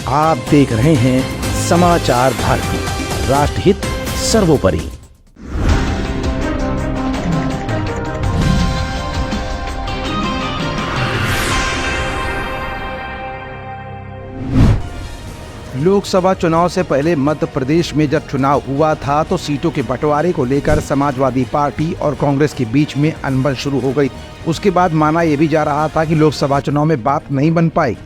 आप देख रहे हैं समाचार भारती, राष्ट्रहित सर्वोपरि। लोकसभा चुनाव से पहले मध्य प्रदेश में जब चुनाव हुआ था तो सीटों के बंटवारे को लेकर समाजवादी पार्टी और कांग्रेस के बीच में अनबन शुरू हो गई। उसके बाद माना यह भी जा रहा था कि लोकसभा चुनाव में बात नहीं बन पाई,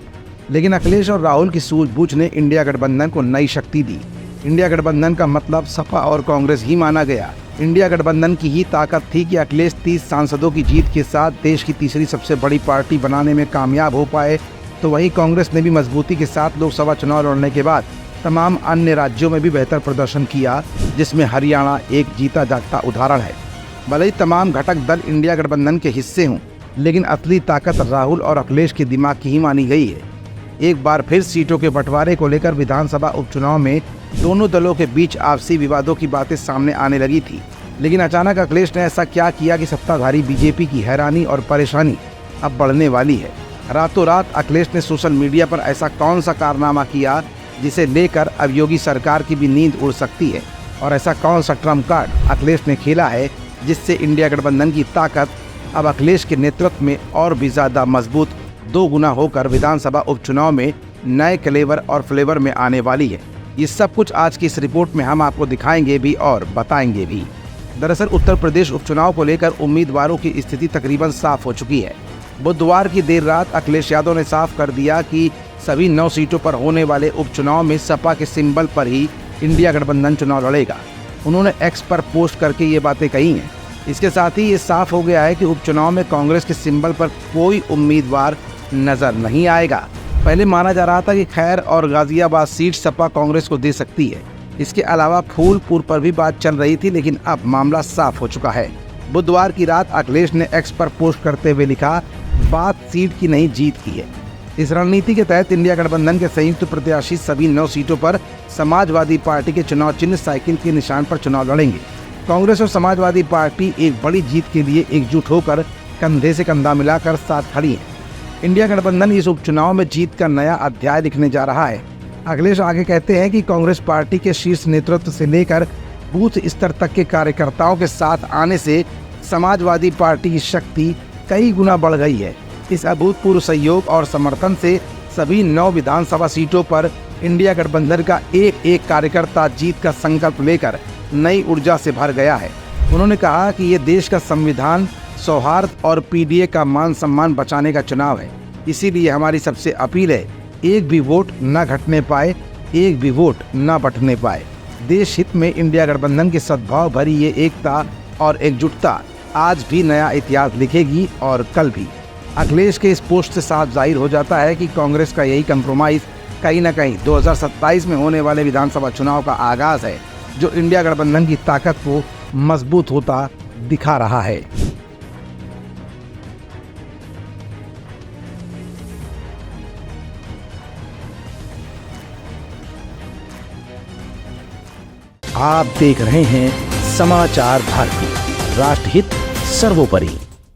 लेकिन अखिलेश और राहुल की सूझबूझ ने इंडिया गठबंधन को नई शक्ति दी। इंडिया गठबंधन का मतलब सपा और कांग्रेस ही माना गया। इंडिया गठबंधन की ही ताकत थी कि अखिलेश 30 सांसदों की जीत के साथ देश की तीसरी सबसे बड़ी पार्टी बनाने में कामयाब हो पाए, तो वहीं कांग्रेस ने भी मजबूती के साथ लोकसभा चुनाव लड़ने के बाद तमाम अन्य राज्यों में भी बेहतर प्रदर्शन किया, जिसमें हरियाणा एक जीता जागता उदाहरण है। भले ही तमाम घटक दल इंडिया गठबंधन के हिस्से हों, लेकिन असली ताकत राहुल और अखिलेश के दिमाग की ही मानी गई है। एक बार फिर सीटों के बंटवारे को लेकर विधानसभा उपचुनाव में दोनों दलों के बीच आपसी विवादों की बातें सामने आने लगी थी, लेकिन अचानक अखिलेश ने ऐसा क्या किया कि सत्ताधारी बीजेपी की हैरानी और परेशानी अब बढ़ने वाली है। रातों रात अखिलेश ने सोशल मीडिया पर ऐसा कौन सा कारनामा किया जिसे लेकर अब योगी सरकार की भी नींद उड़ सकती है, और ऐसा कौन सा ट्रम्प कार्ड अखिलेश ने खेला है जिससे इंडिया गठबंधन की ताकत अब अखिलेश के नेतृत्व में और भी ज्यादा मजबूत 2 गुना होकर विधानसभा उपचुनाव में नए क्लेवर और फ्लेवर में आने वाली है। ये सब कुछ आज की इस रिपोर्ट में हम आपको दिखाएंगे भी और बताएंगे भी। दरअसल उत्तर प्रदेश उपचुनाव को लेकर उम्मीदवारों की स्थिति तकरीबन साफ हो चुकी है। बुधवार की देर रात अखिलेश यादव ने साफ कर दिया कि सभी 9 सीटों पर होने वाले उपचुनाव में सपा के सिंबल पर ही इंडिया गठबंधन चुनाव लड़ेगा। उन्होंने एक्स पर पोस्ट करके ये बातें कही हैं। इसके साथ ही ये साफ हो गया है कि उपचुनाव में कांग्रेस के सिंबल पर कोई उम्मीदवार नजर नहीं आएगा। पहले माना जा रहा था कि खैर और गाजियाबाद सीट सपा कांग्रेस को दे सकती है। इसके अलावा फूलपुर पर भी बात चल रही थी, लेकिन अब मामला साफ हो चुका है। बुधवार की रात अखिलेश ने एक्स पर पोस्ट करते हुए लिखा, बात सीट की नहीं जीत की है। इस रणनीति के तहत इंडिया गठबंधन के संयुक्त प्रत्याशी सभी 9 सीटों पर समाजवादी पार्टी के चुनाव चिन्ह साइकिल के निशान पर चुनाव लड़ेंगे। कांग्रेस और समाजवादी पार्टी एक बड़ी जीत के लिए एकजुट होकर कंधे से कंधा मिलाकर साथ खड़ी है। इंडिया गठबंधन इस उपचुनाव में जीत का नया अध्याय लिखने जा रहा है। अखिलेश आगे कहते हैं कि कांग्रेस पार्टी के शीर्ष नेतृत्व से लेकर बूथ स्तर तक के कार्यकर्ताओं के साथ आने से समाजवादी पार्टी की शक्ति कई गुना बढ़ गई है। इस अभूतपूर्व सहयोग और समर्थन से सभी 9 विधानसभा सीटों पर इंडिया गठबंधन का एक एक कार्यकर्ता जीत का संकल्प लेकर नई ऊर्जा से भर गया है। उन्होंने कहा कि ये देश का संविधान, सौहार्द और पीडीए का मान सम्मान बचाने का चुनाव है। इसीलिए हमारी सबसे अपील है, एक भी वोट न घटने पाए, एक भी वोट न बंटने पाए। देश हित में इंडिया गठबंधन की सद्भाव भरी ये एकता और एकजुटता आज भी नया इतिहास लिखेगी और कल भी। अखिलेश के इस पोस्ट से साफ जाहिर हो जाता है कि कांग्रेस का यही कंप्रोमाइज कहीं न कहीं 2027 में होने वाले विधानसभा चुनाव का आगाज है, जो इंडिया गठबंधन की ताकत को मजबूत होता दिखा रहा है। आप देख रहे हैं समाचार भारती, राष्ट्रहित सर्वोपरि।